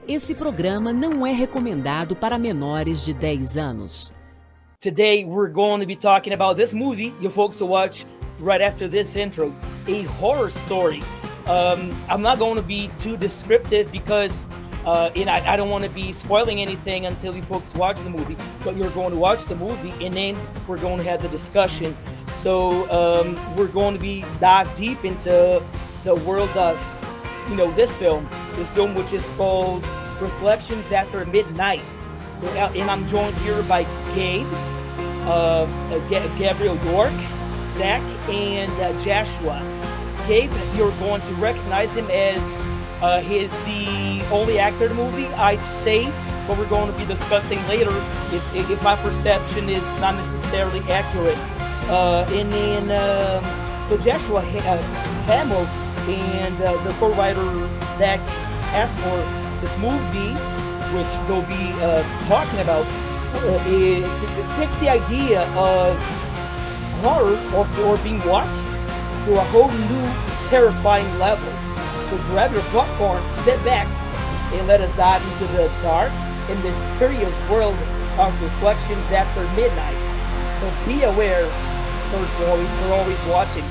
Esse programa não é recomendado para menores de 10 anos. Today we're going to be talking about this movie you folks will watch right after this intro, a horror story. I'm not going to be too descriptive because I don't want to be spoiling anything until you folks watch the movie, but you're going to watch the movie and then we're going to have the discussion. So we're going to be dive deep into the world of this film which is called Reflections After Midnight. So and I'm joined here by Gabe, Gabriel York, Zach, and Jeshua. Gabe, you're going to recognize him as he's the only actor in the movie, I'd say, but we're going to be discussing later if my perception is not necessarily accurate. And then, so Jeshua Hamill and the co-writer Zach asked for this movie, which they'll be talking about. It takes the idea of horror or being watched to a whole new terrifying level. So grab your popcorn, sit back, and let us dive into the dark and mysterious world of Reflections After Midnight. So be aware, we're always watching.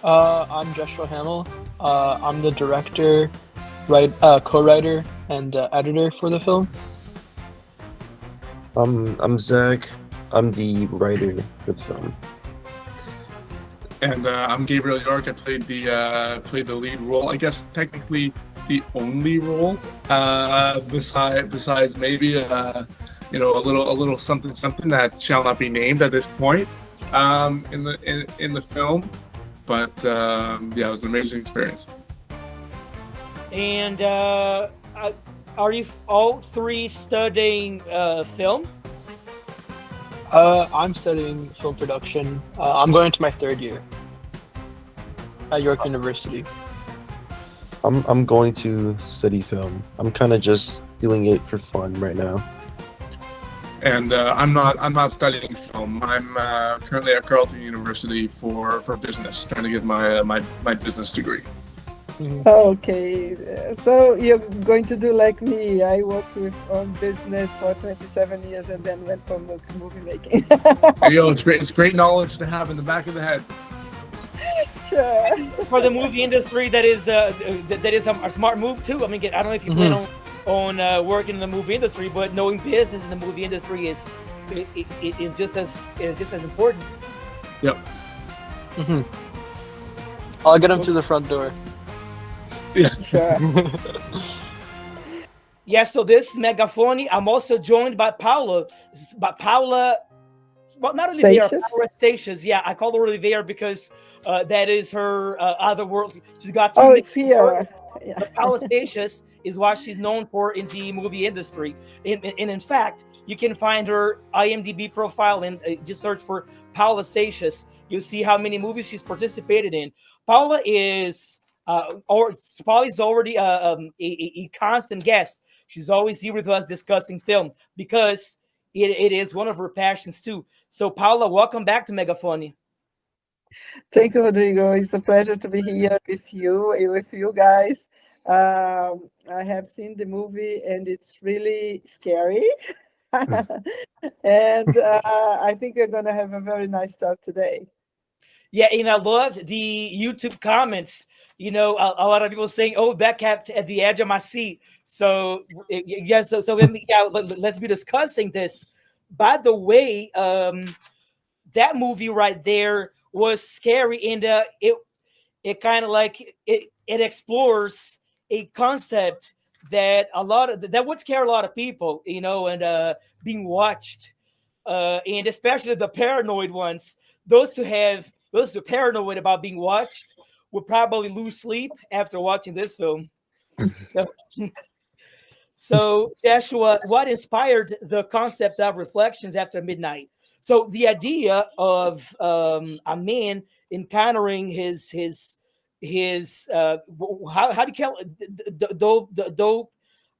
I'm Jeshua Hamill. I'm the director, co-writer, and editor for the film. I'm Zach. I'm the writer for the film. And I'm Gabriel York. I played the lead role. I guess technically the only role, besides maybe a little something that shall not be named at this point, in the film. But yeah, it was an amazing experience. And are you all three studying film? I'm studying film production. I'm going into my third year at York University. I'm going to study film. I'm kind of just doing it for fun right now. And I'm not studying film. I'm currently at Carleton University for business, trying to get my business degree. Okay, so you're going to do like me. I worked on business for 27 years and then went for movie making. Yo, it's great. It's great knowledge to have in the back of the head. Sure. For the movie industry, that is a smart move too. I mean, I don't know if you plan on working in the movie industry, but knowing business in the movie industry is just as important. Yep. I'll get him through the front door. Yeah. Sure. Yeah, so this is Megafone. I'm also joined by Paula. Well, not Oliveira, Seixas? Paula Seixas. Yeah, I call her Oliveira because that is her other world. She's got two Oh, nicknames. it's here. Yeah. But Paula Seixas is what she's known for in the movie industry. And in fact, you can find her IMDb profile and just search for Paula Seixas. You'll see how many movies she's participated in. Paula is Paula's already a constant guest. She's always here with us discussing film because it is one of her passions too. So Paula, welcome back to Megafone. Thank you, Rodrigo. It's a pleasure to be here with you guys. I have seen the movie and it's really scary. And I think we're going to have a very nice talk today. Yeah, and I loved the YouTube comments. You know, a lot of people saying, "Oh, that kept at the edge of my seat." So yes, so let's be discussing this. By the way, that movie right there was scary, and it kind of like it explores a concept that that would scare a lot of people, you know, and being watched, and especially the paranoid ones. Those who are paranoid about being watched would probably lose sleep after watching this film. So, so Jeshua, what inspired the concept of Reflections After Midnight? So the idea of a man encountering his how do you call it? Dope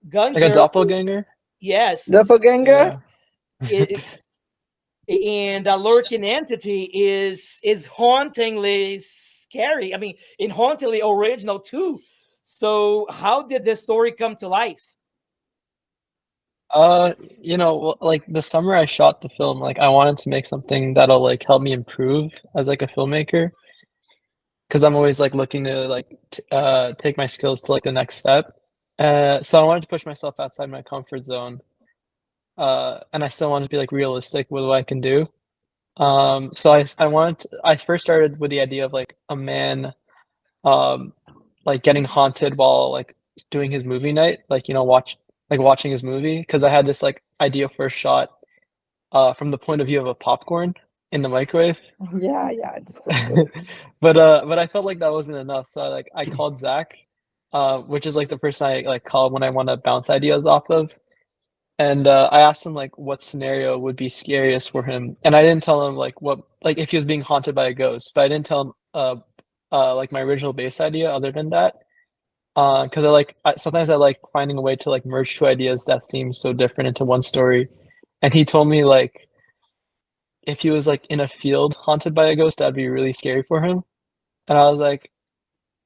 gunter? Like a doppelganger? Yes. Doppelganger? Yeah. And a lurking entity is hauntingly scary. I mean, and hauntingly original too. So how did this story come to life? Like the summer I shot the film, like I wanted to make something that'll like help me improve as like a filmmaker. Because I'm always like looking to like take my skills to like the next step. So I wanted to push myself outside my comfort zone. And I still wanted to be like realistic with what I can do. So I first started with the idea of like a man like getting haunted while like doing his movie night, like watching his movie, because I had this like idea for a shot from the point of view of a popcorn in the microwave. Yeah, it's so good. But I felt like that wasn't enough, so I called Zach, which is like the person I like call when I want to bounce ideas off of. And I asked him like what scenario would be scariest for him, and I didn't tell him like if he was being haunted by a ghost, but I didn't tell him like my original base idea other than that, because sometimes I like finding a way to like merge two ideas that seem so different into one story. And he told me like if he was like in a field haunted by a ghost, that'd be really scary for him. And I was like,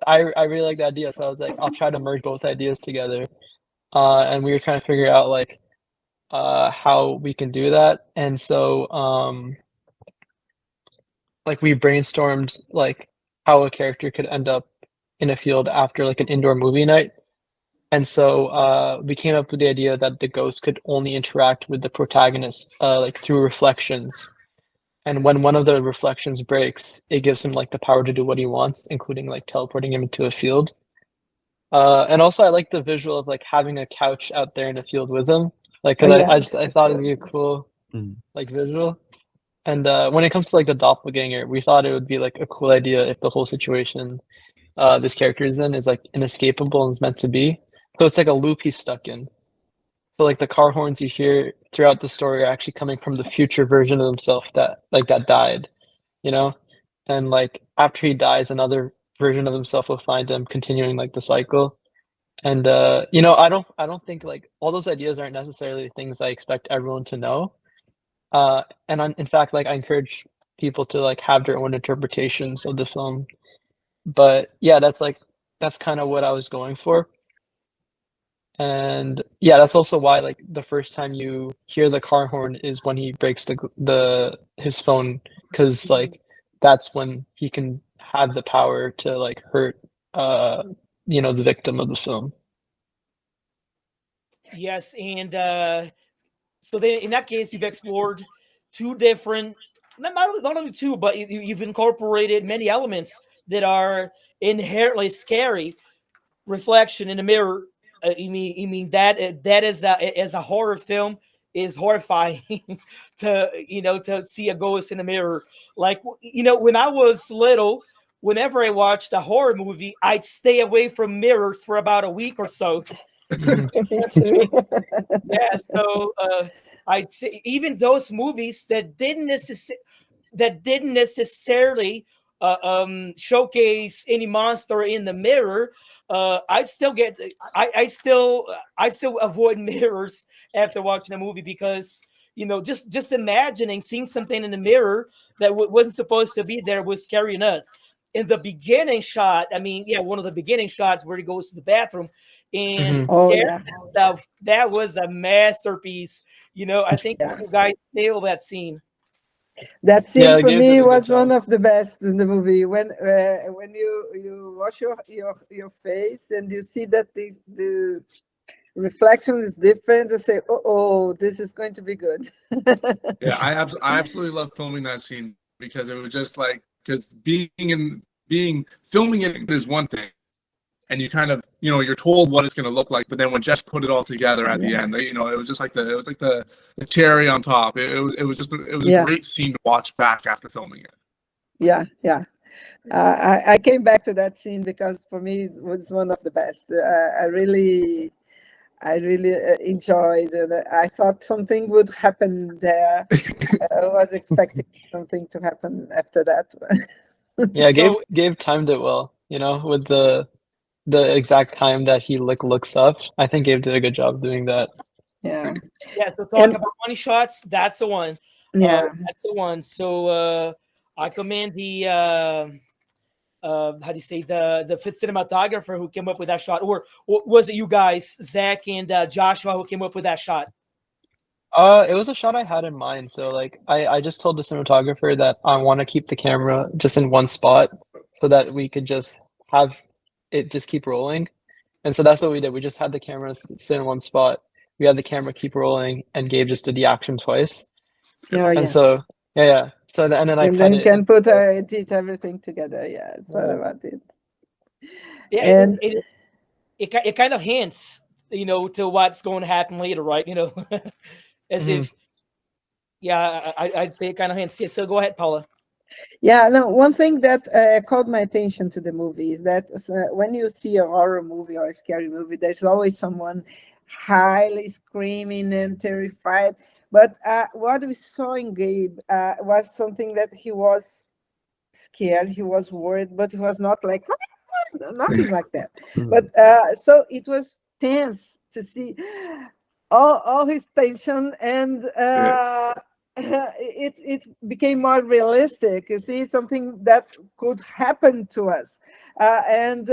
I really like the idea, so I was like, I'll try to merge both ideas together. And we were trying to figure out like how we can do that. And so like we brainstormed like how a character could end up in a field after like an indoor movie night. And so we came up with the idea that the ghost could only interact with the protagonist like through reflections. And when one of the reflections breaks, it gives him like the power to do what he wants, including like teleporting him into a field. And also I like the visual of like having a couch out there in a field with him. Like, cause I Yes, just I thought it'd be a cool like visual. And when it comes to like the doppelganger, we thought it would be like a cool idea if the whole situation this character is in is like inescapable and is meant to be. So it's like a loop he's stuck in. So like the car horns you hear throughout the story are actually coming from the future version of himself that died, you know? And like after he dies, another version of himself will find him, continuing like the cycle. And you know, I don't think like all those ideas aren't necessarily things I expect everyone to know. In fact, like I encourage people to like have their own interpretations of the film. But yeah, that's kind of what I was going for. And yeah, that's also why like the first time you hear the car horn is when he breaks the his phone, because like that's when he can have the power to like hurt you know the victim of the film. Yes, and so then in that case, you've explored two different, not only two, but you've incorporated many elements that are inherently scary. Reflection in the mirror. You mean that that is as a horror film is horrifying to see a ghost in the mirror. Like when I was little, whenever I watched a horror movie, I'd stay away from mirrors for about a week or so. Mhm. me too. Yeah, so I'd say even those movies that didn't necessarily showcase any monster in the mirror. I still avoid mirrors after watching a movie because just imagining seeing something in the mirror that wasn't supposed to be there was scary enough. In the beginning shot, I mean, yeah, one of the beginning shots where he goes to the bathroom, and Mhm. Oh there yeah, itself, that was a masterpiece. I think yeah. you guys nailed that scene. That scene Yeah, for Gabe did me a good was one job. of the best in the movie when you wash your face and you see that the reflection is different. I say, oh, this is going to be good. Yeah, I absolutely love filming that scene because it was just like because being filming it is one thing, and you kind of you're told what it's going to look like, but then when Jess put it all together at the Yeah, end, it was just like the cherry on top. It was a yeah, great scene to watch back after filming it. yeah, yeah. I came back to that scene because for me it was one of the best. I really enjoyed, and I thought something would happen there. I was expecting something to happen after that. Yeah, Gabe So Gabe timed it well, you know, with the exact time that he looks up. I think Gabe did a good job doing that. Yeah, yeah, so talk and about money shots. That's the one. yeah, That's the one. So I commend the how do you say the fifth cinematographer who came up with that shot, or was it you guys, Zach and Joshua, who came up with that shot? It was a shot I had in mind. So like I just told the cinematographer that I want to keep the camera just in one spot so that we could just have it just keep rolling. And so that's what we did. We just had the camera sit in one spot. We had the camera keep rolling, and Gabe just did the action twice. oh And yeah. so yeah. And then I And cut then you it can into put the edit everything together. Yeah, I thought yeah. about it. Yeah, And it kind of hints, to what's going to happen later, right? As Mhm. if, yeah, I'd say it kind of hints. Yeah, so go ahead, Paula. yeah, no, one thing that caught my attention to the movie is that when you see a horror movie or a scary movie, there's always someone highly screaming and terrified. But what we saw in Gabe was something that he was scared, he was worried, but he was not like nothing like that. But so it was tense to see all his tension, and Yeah. it became more realistic. You see, something that could happen to us, and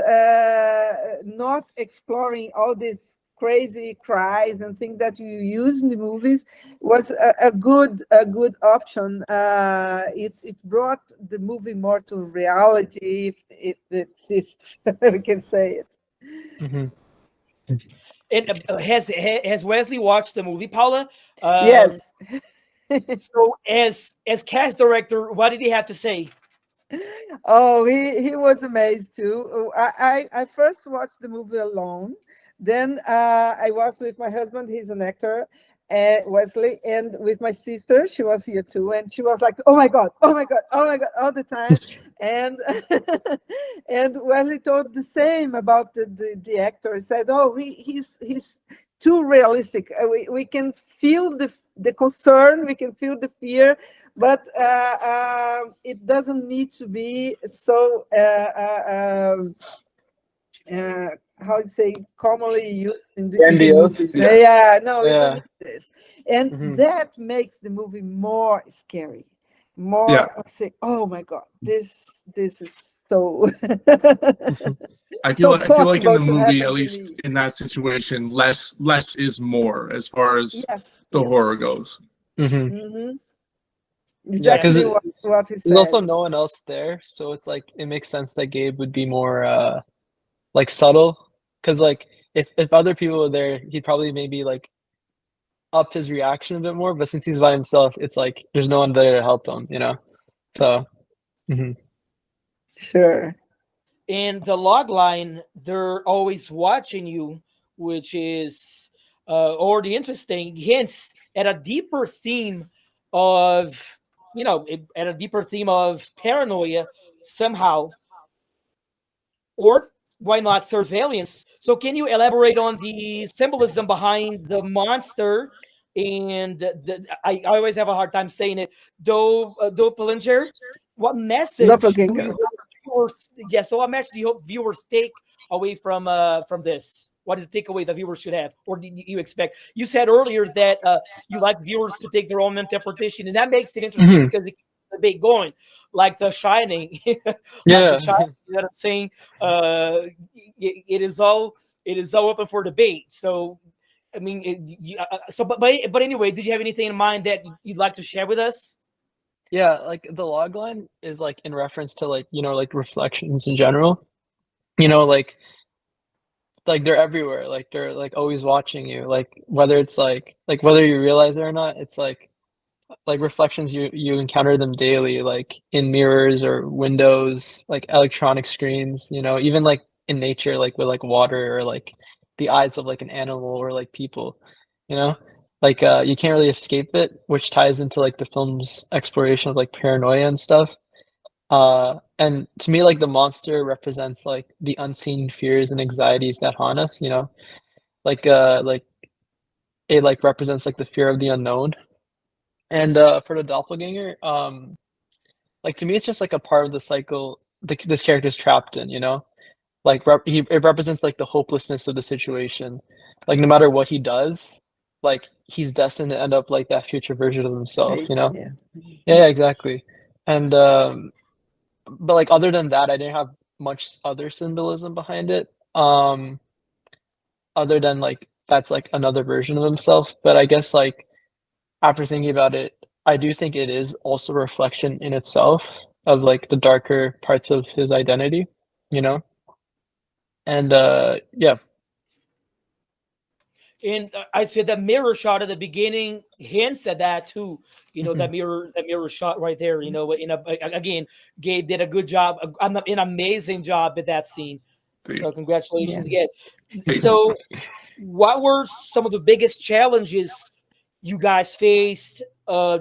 not exploring all these crazy cries and things that you use in the movies was a good option. It brought the movie more to reality, if it exists. We can say it. Hmm. And has Wesley watched the movie, Paula? Yes. So as cast director, what did he have to say? Oh, he was amazed too. I first watched the movie alone. Then I watched with my husband. He's an actor, Wesley, and with my sister. She was here too, and she was like, "Oh my god, oh my god, oh my god," all the time. And and Wesley told the same about the actor. He said, "Oh, he's too realistic. We can feel the concern. We can feel the fear." But it doesn't need to be so how to say commonly used in the Grandiose. movies. Yeah. Yeah, no, you don't Yeah. need this, and Mhm. that makes the movie more scary. More, Yeah. say, oh my god, this is so I so feel like in possible the to movie, happen at to least me. in that situation, less is more as far as Yes, the yes. horror goes. Hmm. Hmm. Yeah, because Exactly what he there's also said. no one else there, so it's like it makes sense that Gabe would be more like subtle. Because like if other people were there, he'd probably maybe like up his reaction a bit more. But since he's by himself, it's like there's no one there to help him, you know. So mhm. Sure. In the log line, they're always watching you, which is already interesting. Hints at a deeper theme of, at a deeper theme of paranoia somehow, or why not surveillance? So, can you elaborate on the symbolism behind the monster? And I always have a hard time saying it. Doppelganger. What message do you Doppelganger. hope viewers? Yeah, so what message do you hope viewers take away from this? What is the takeaway the viewers should have, or do you expect? You said earlier that you like viewers to take their own interpretation, and that makes it interesting Mhm. because it keeps the debate going, like The Shining, like The Yeah. Shining. You know what I'm saying? Uh, it is all open for debate. So, I mean, but anyway, did you have anything in mind that you'd like to share with us? Yeah, like the log line is like in reference to like, like reflections in general. You know, like they're everywhere. Like they're like always watching you. Like whether it's like whether you realize it or not, it's like reflections you encounter them daily, like in mirrors or windows, like electronic screens, even like in nature, like with like water or like the eyes of like an animal or like people, you know like you can't really escape it, which ties into like the film's exploration of like paranoia and stuff. And to me, like the monster represents like the unseen fears and anxieties that haunt us, like it like represents like the fear of the unknown. And for the doppelganger, like to me, it's just like a part of the cycle this character's trapped in, Like it represents like the hopelessness of the situation. Like no matter what he does, like he's destined to end up like that future version of himself, you Fate, know? yeah. Yeah, exactly. And but like other than that, I didn't have much other symbolism behind it. Other than like that's like another version of himself. But I guess like after thinking about it, I do think it is also a reflection in itself of like the darker parts of his identity, you know? And yeah. And I'd say the mirror shot at the beginning hints at that too. Mhm. That mirror shot right there. Again, Gabe did a good job, an amazing job at that scene. The- So congratulations Yeah. again. So, what were some of the biggest challenges you guys faced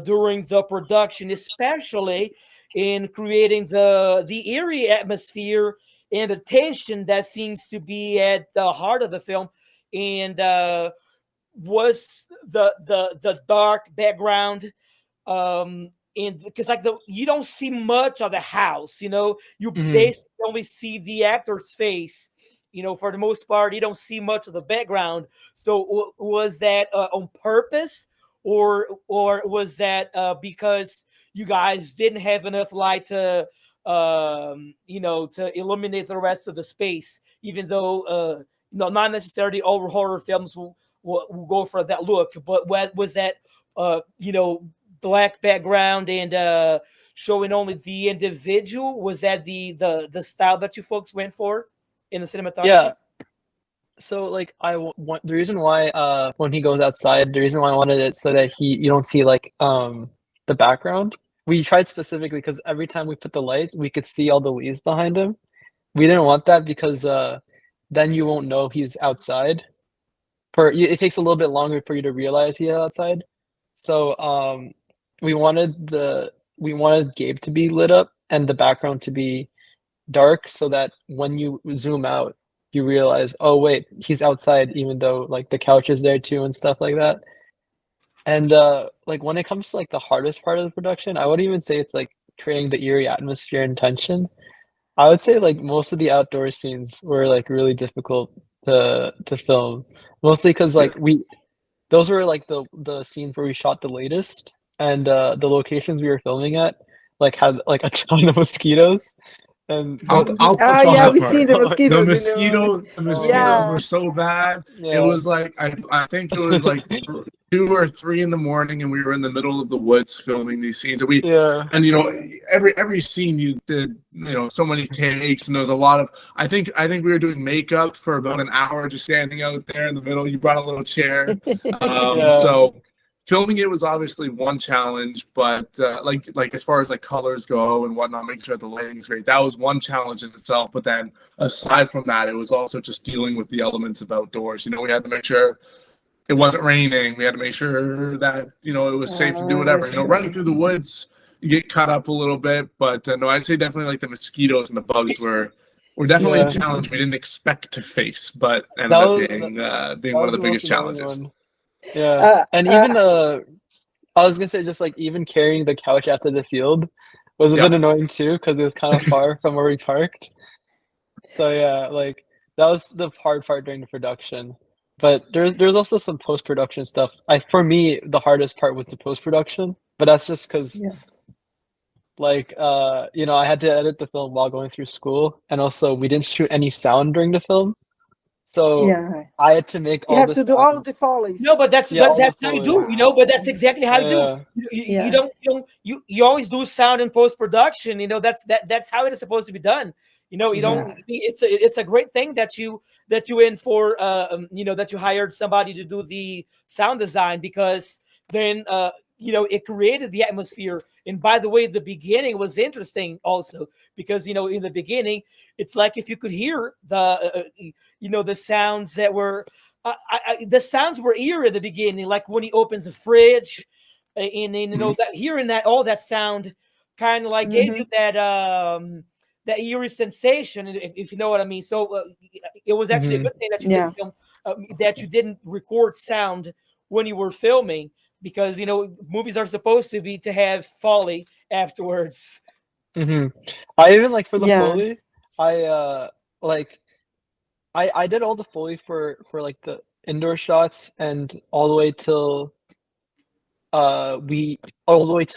during the production, especially in creating the eerie atmosphere and the tension that seems to be at the heart of the film? And was the dark background, and because like you don't see much of the house, you Mhm. basically only see the actor's face, for the most part you don't see much of the background. So was that on purpose, or was that because you guys didn't have enough light to illuminate the rest of the space, even though no, not necessarily all horror films will go for that look, but what was that, black background and showing only the individual? Was that the style that you folks went for in the cinematography? Yeah. So like want the reason why when he goes outside, the reason why I wanted it so that you don't see like the background. We tried specifically because every time we put the light, we could see all the leaves behind him. We didn't want that because then you won't know he's outside. It takes a little bit longer for you to realize he's outside. So we wanted Gabe to be lit up and the background to be dark so that when you zoom out, you realize, oh wait, he's outside, even though like the couch is there too and stuff like that. And like when it comes to like the hardest part of the production, I wouldn't even say it's like creating the eerie atmosphere and tension. I would say like most of the outdoor scenes were like really difficult to film. Mostly because like those were like the scenes where we shot the latest, and the locations we were filming at like had like a ton of mosquitoes. And I'll touch on Yeah, that we part. seen the Like, mosquitoes. The mosquitoes Yeah. were so bad. yeah. It was like I think it was like 2 or 3 in the morning, and we were in the middle of the woods filming these scenes. And Yeah. and every scene you did so many takes, and there was a lot of. I think we were doing makeup for about an hour, just standing out there in the middle. You brought a little chair, Yeah. so. Filming it was obviously one challenge, but like as far as like colors go and whatnot, making sure the lighting's great, that was one challenge in itself. But then aside from that, it was also just dealing with the elements of outdoors. We had to make sure it wasn't raining. We had to make sure that it was safe to do whatever. Running through the woods, you get cut up a little bit, but no, I'd say definitely like the mosquitoes and the bugs were definitely a challenge we didn't expect to face, but ended up being one of the biggest challenges. Yeah, and even I was gonna say just like even carrying the couch after the field was a bit annoying too because it was kind of far from where we parked. So yeah, like that was the hard part during the production. But there's also some post-production stuff. For me, the hardest part was the post-production, but that's just because like I had to edit the film while going through school, and also we didn't shoot any sound during the film. So I had to make all You have the to do all sounds. the follies. No, but that's Yeah, all that's the how you foley. do, but that's exactly how you Yeah. do. You always do sound in post production. That's how it is supposed to be done. You don't. It's a great thing that you in for that you hired somebody to do the sound design, because then it created the atmosphere. And by the way, the beginning was interesting also because in the beginning it's like if you could hear the sounds that were the sounds were eerie at the beginning, like when he opens the fridge, and that hearing that all that sound kind of like gave you that eerie sensation, if you know what I mean. So it was actually a good thing that you didn't film, that you didn't record sound when you were filming, because movies are supposed to have foley afterwards. I even like for the foley, I I did all the foley for like the indoor shots and all the way till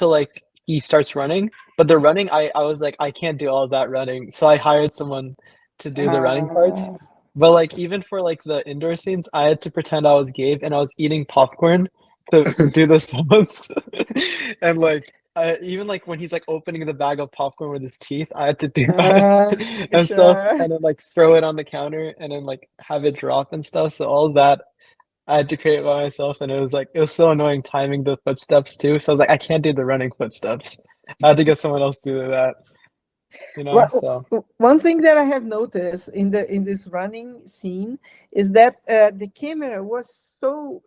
like he starts running. But the running, I was like, I can't do all of that running, so I hired someone to do the running parts. But like even for like the indoor scenes, I had to pretend I was Gabe and I was eating popcorn to do the sounds. And like even like when he's like opening the bag of popcorn with his teeth, I had to do that and stuff, and then like throw it on the counter and then like have it drop and stuff. So all of that I had to create by myself, and it was so annoying timing the footsteps too. So I was like, I can't do the running footsteps. I had to get someone else to do that. So one thing that I have noticed in this running scene is that the camera was so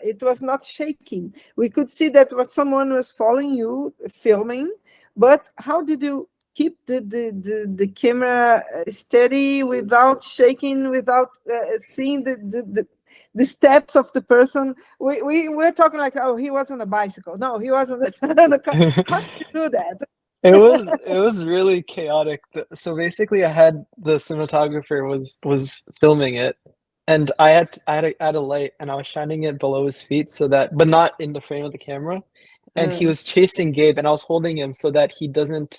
it was not shaking. We could see that someone was following you filming, but how did you keep the camera steady without shaking, without seeing the steps of the person? We were talking like, oh, he was on a bicycle. No, he wasn't on a car. How did you do that? It was really chaotic. So basically, I had the cinematographer was filming it, and I had to add a light, and I was shining it below his feet so that, but not in the frame of the camera. And he was chasing Gabe, and I was holding him so that he doesn't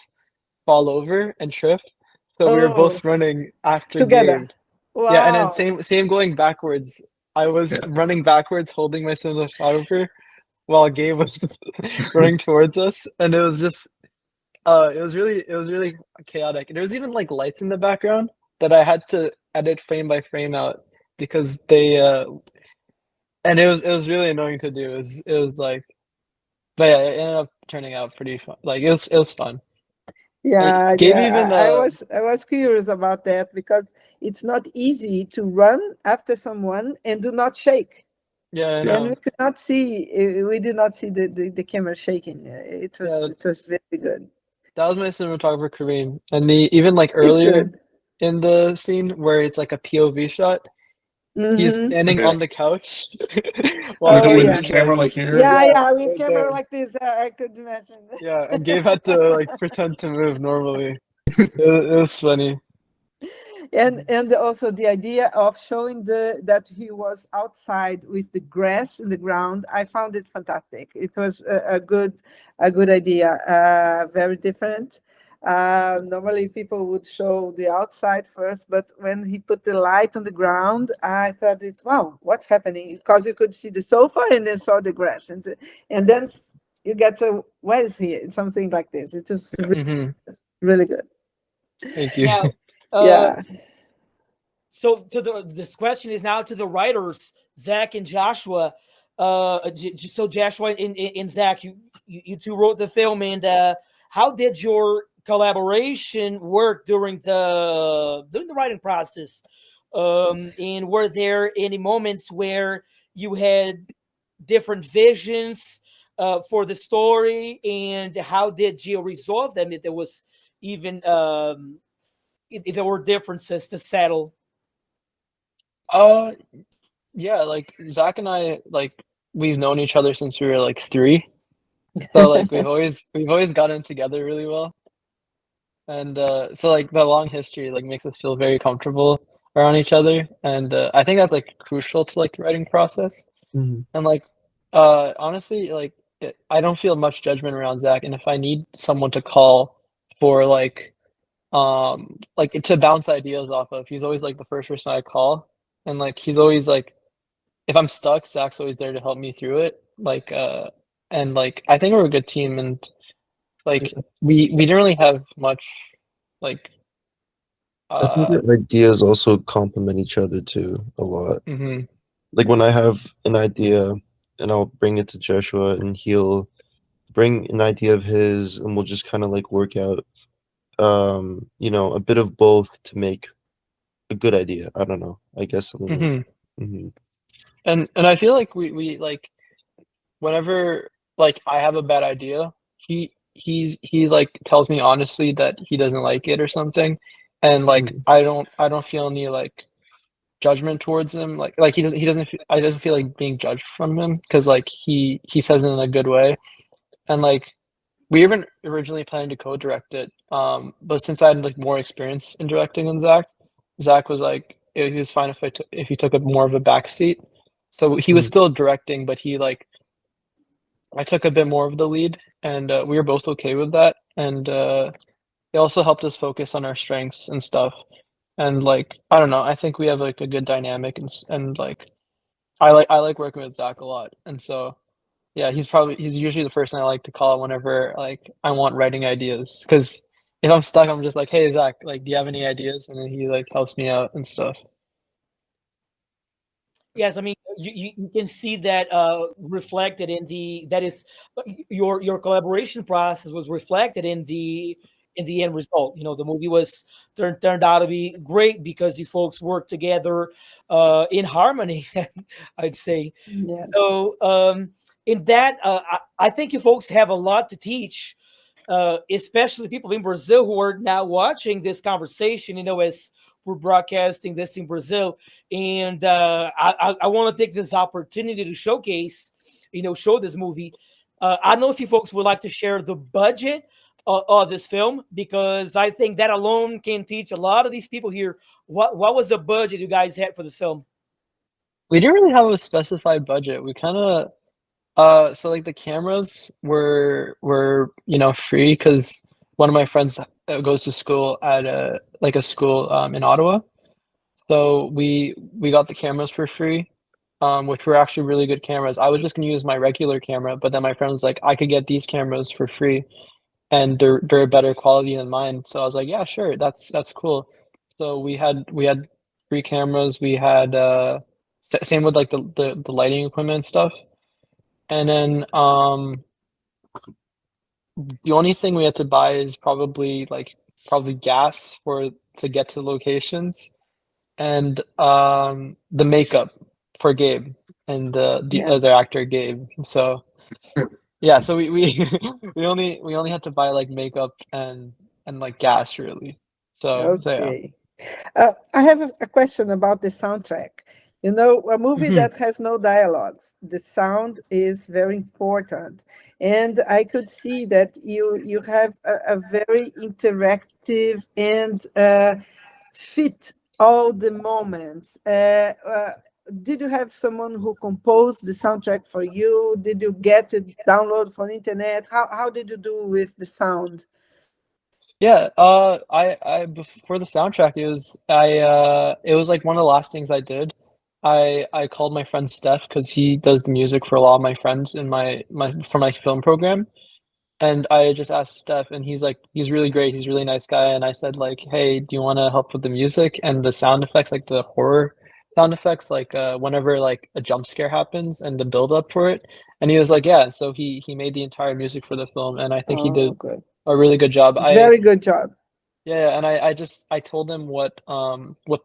fall over and trip. So we were both running after together. Gabe. Yeah, and then Wow. same going backwards. I was Yeah. running backwards, holding my cinematographer, while Gabe was running towards us, and it was just it was really chaotic. And there was even like lights in the background that I had to edit frame by frame out because they and it was really annoying to do. It was like, but yeah, it ended up turning out pretty fun. Like it was fun. Yeah, Gabe yeah. even I was curious about that because it's not easy to run after someone and do not shake. yeah, I Yeah. And know. we could not see, we did not see the camera shaking. Yeah, It was very good. that was my cinematographer Kareem. And the even like It's earlier good. in the scene where it's like a POV shot, he's Mm-hmm. standing Okay. on the couch while With Oh Gabe with his yeah. is like, camera like here. Yeah, yeah, yeah, with right camera there. like this, I could imagine. Yeah, and Gabe had to like pretend to move normally. It was funny. And also the idea of showing that he was outside with the grass in the ground, I found it fantastic. It was a good idea, very different. Normally people would show the outside first, but when he put the light on the ground, I thought wow, what's happening? Because you could see the sofa and then saw the grass, and then you get to, what is here? Something like this. It was Hmm. really good. Thank you. Now, uh, Yeah. so this question is now to the writers, Zach and Joshua. So Joshua and Zach, you two wrote the film, and how did your collaboration work during the writing process? And were there any moments where you had different visions for the story, and how did you resolve them if there was even if there were differences to settle? Uh, yeah, like Zach and I, like we've known each other since we were like 3. So like we've always gotten together really well. And so like the long history like makes us feel very comfortable around each other. And I think that's like crucial to like the writing process. Mhm. And like honestly, like I don't feel much judgment around Zach. And if I need someone to call for like to bounce ideas off of, he's always like the first person I call. And like he's always like, if I'm stuck, Zach's always there to help me through it. Like and like I think we're a good team. And like we didn't really have much like I think uh your ideas also complement each other too a lot. mhm, Like when I have an idea and I'll bring it to Joshua and he'll bring an idea of his and we'll just kind of like work out a bit of both to make a good idea. I don't know. I guess something like mhm. mhm. And I feel like we like whenever like I have a bad idea, he like tells me honestly that he doesn't like it or something. And like Mhm. I don't feel any like judgment towards him. Like he doesn't I doesn't feel like being judged from him because like he says it in a good way. And like we even originally planned to co-direct it. But since I had like more experience in directing than Zach, Zach was like he was fine if if he took a more of a back seat. So he was Mhm. still directing, but he like I took a bit more of the lead, and we were both okay with that. And it also helped us focus on our strengths and stuff. And like I don't know, I think we have like a good dynamic, and like I like working with Zach a lot. And so yeah, he's usually the person I like to call whenever like I want writing ideas. Because if I'm stuck, I'm just like, hey Zach, like do you have any ideas? And then he like helps me out and stuff. Yes, I mean you can see that reflected in the that is your collaboration process was reflected in the end result. You know, the movie was turned out to be great because you folks worked together in harmony. I'd say Yes. so. In that, I think you folks have a lot to teach, especially people in Brazil who are now watching this conversation. You know, as we're broadcasting this in Brazil, and I want to take this opportunity to showcase, you know, show this movie. I don't know if you folks would like to share the budget of this film because I think that alone can teach a lot of these people here what was the budget you guys had for this film. We didn't really have a specified budget. We kind of so like the cameras were you know free because one of my friends goes to school at a like a school in Ottawa. So we got the cameras for free, which were actually really good cameras. I was just gonna use my regular camera, but then my friend was like, I could get these cameras for free, and they're a better quality than mine. So I was like, yeah, sure, that's cool. So we had free cameras. We had same with like the lighting equipment and stuff. And then the only thing we had to buy is probably gas for to get to locations, and the makeup for Gabe and the Yeah. other actor Gabe. So yeah, so we we only had to buy like makeup and like gas really. So yeah. Okay. I have a question about the soundtrack. You know, a movie Mhm. that has no dialogues, the sound is very important. And I could see that you have a very interactive and fit all the moments. Did you have someone who composed the soundtrack for you? Did you get it download from internet? How did you do with the sound? Yeah, I before the soundtrack, it was like one of the last things I did. I called my friend Steph because he does the music for a lot of my friends in my for my film program, and I just asked Steph, and he's really great. He's a really nice guy, and I said like, hey, do you want to help with the music and the sound effects, like the horror sound effects, like whenever like a jump scare happens and the build up for it, and he was like, yeah. And so he made the entire music for the film, and I think he Oh, did good. a really good job. Very good job. Yeah, and I told him what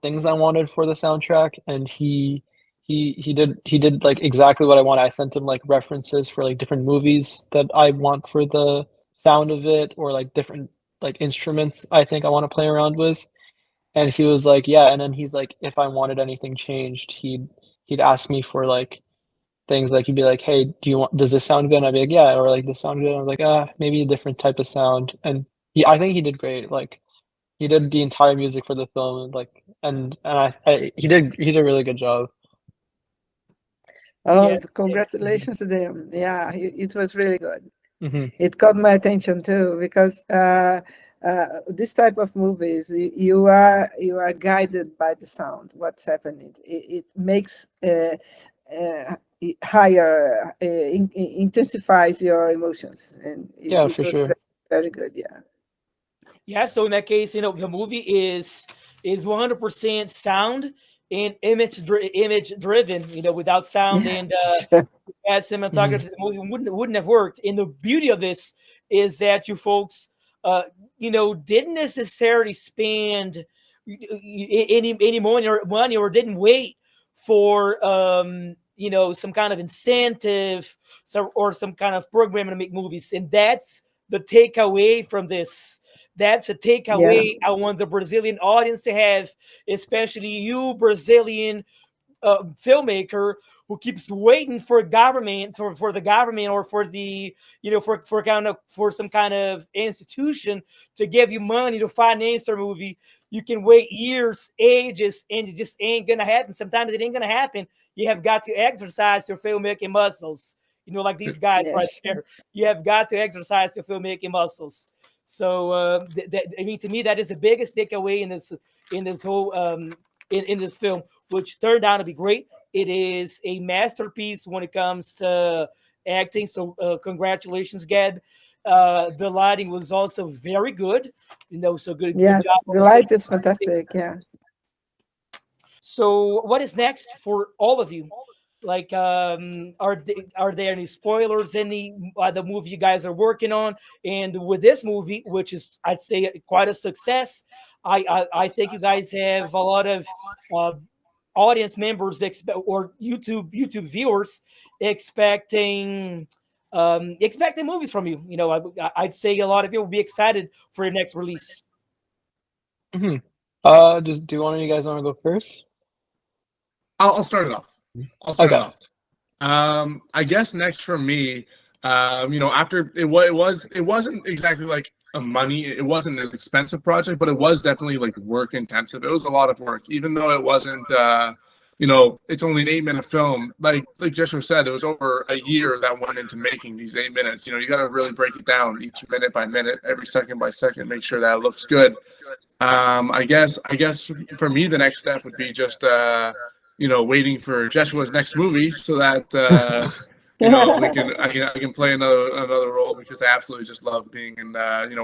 things I wanted for the soundtrack, and he did like exactly what I wanted. I sent him like references for like different movies that I want for the sound of it, or like different like instruments I think I want to play around with. And he was like, yeah, and then he's like, if I wanted anything changed, he'd ask me for like things, like he'd be like, hey, does this sound good? And I'd be like, yeah, or like this sound good. And I was like, maybe a different type of sound. And I think he did great. Like he did the entire music for the film, and like and he did a really good job. Oh, Yeah. congratulations to them. Yeah, it was really good. Hmm. It caught my attention too, because this type of movies, you are guided by the sound, what's happening. It makes higher, intensifies your emotions, and Yeah, it for was sure. very, very good. Yeah. Yeah, so in that case, the movie is 100% sound and image driven. Without sound Yeah. and Sure. bad Hmm. cinematography, the movie wouldn't have worked. And the beauty of this is that you folks, didn't necessarily spend any money or didn't wait for some kind of incentive, or some kind of program to make movies. And that's the takeaway from this. That's a Yeah. takeaway I want the Brazilian audience to have, especially you Brazilian filmmaker who keeps waiting for government, for the government, or for the for some kind of institution to give you money to finance a movie. You can wait years, ages, and it just ain't gonna happen. Sometimes it ain't gonna happen. You have got to exercise your filmmaking muscles, like these guys Yeah. right Sure. there. You have got to exercise your filmmaking muscles. So I mean, to me, that is the biggest takeaway in this whole in this film, which turned out to be great. It is a masterpiece when it comes to acting. So congratulations, Gab. The lighting was also very good. So good job Yes, on the the light is cinematography. fantastic. Yeah. So what is next for all of you? Like, are there any spoilers in the movie you guys are working on? And with this movie, which is, I'd say, quite a success, I think you guys have a lot of uh, audience members or YouTube viewers expecting movies from you. I'd say a lot of people will be excited for your next release. Hmm. Do one of you guys want to go first? I'll start it off. I'll start it Okay. off. I guess next for me, after it wasn't exactly like it wasn't an expensive project, but it was definitely like work intensive. It was a lot of work, even though it wasn't, it's only an 8-minute film. Like Jeshua said, it was over a year that went into making these 8 minutes. You got to really break it down each minute by minute, every second by second, make sure that it looks good. I guess for me the next step would be just waiting for Jeshua's next movie so that I can play another role, because I absolutely just love being in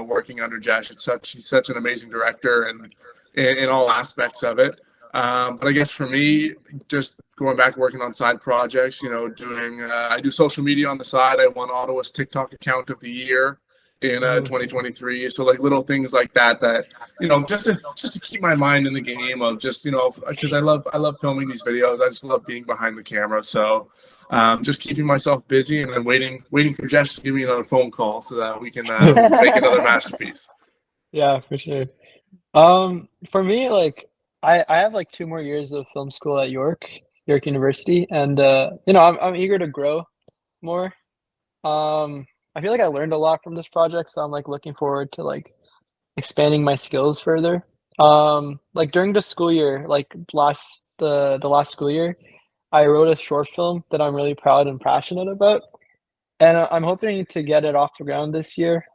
working under Jesh. He's such an amazing director, and in all aspects of it. But I guess for me, just going back working on side projects, doing I do social media on the side. I won Ottawa's TikTok account of the year in 2023. So like little things like that just to keep my mind in the game of just because I love filming these videos. I just love being behind the camera. So just keeping myself busy, and then waiting for Jesh to give me another phone call so that we can make another masterpiece. Yeah, for sure. For me, like I have like 2 more years of film school at York University, and I'm eager to grow more. I feel like I learned a lot from this project, so I'm like looking forward to like expanding my skills further. Like during the school year, like the last school year, I wrote a short film that I'm really proud and passionate about, and I'm hoping to get it off the ground this year.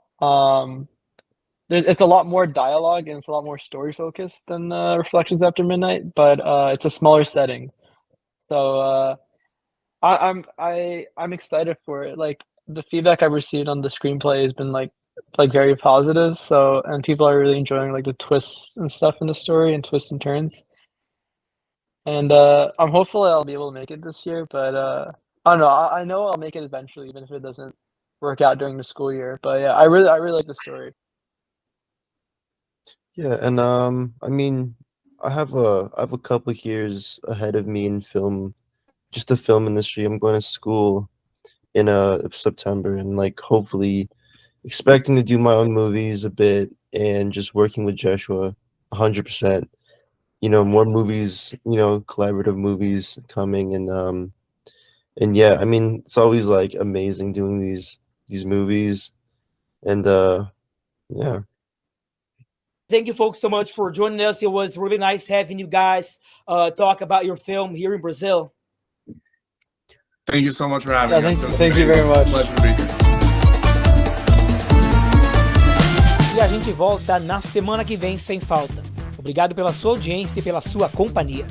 It's a lot more dialogue and it's a lot more story focused than Reflections After Midnight, but it's a smaller setting. So I'm excited for it. Like the feedback I've received on the screenplay has been like very positive. So, and people are really enjoying like the twists and stuff in the story and twists and turns. And I'm hopeful I'll be able to make it this year, but I don't know. I know I'll make it eventually, even if it doesn't work out during the school year. But yeah, I really like the story. Yeah, and I mean, I have a couple years ahead of me in film, just the film industry. I'm going to school in September, and like hopefully expecting to do my own movies a bit, and just working with Jeshua 100%. More movies, collaborative movies coming, and yeah, I mean, it's always like amazing doing these movies, and yeah. Thank you, folks, so much for joining us. It was really nice having you guys talk about your film here in Brazil. Thank you so much for having us. Thank you very much. Pleasure to be here. E a gente volta na semana que vem sem falta. Obrigado pela sua audiência e pela sua companhia.